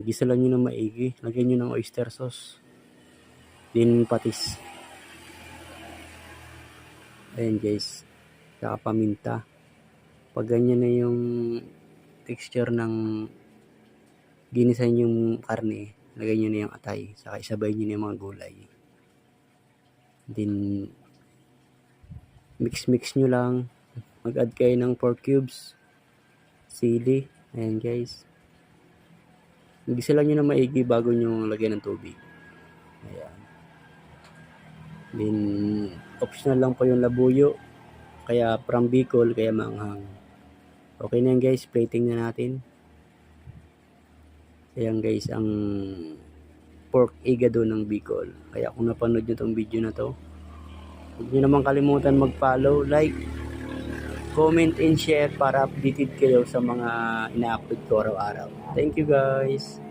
Gisa lang nyo ng maigi. Lagyan nyo ng oyster sauce. Din patis. Ayan guys. Saka paminta. Pag ganyan na yung texture ng ginisa yung karne, lagay nyo na yung atay. Saka isabay nyo na yung mga gulay. Then mix nyo lang. Mag-add kayo ng pork cubes, sili. Ayan guys. Gisa lang nyo na maigi bago nyo lagyan ng tubig. Ayan. Then optional lang po yung labuyo. Kaya from Bicol, kaya maanghang. Okay na yan guys, plating na natin. Ayan guys, ang pork igado ng Bicol. Kaya kung napanood nyo tong video na to, huwag nyo naman kalimutan mag-follow, like, comment and share para updated kayo sa mga ina-upload ko araw-araw. Thank you guys!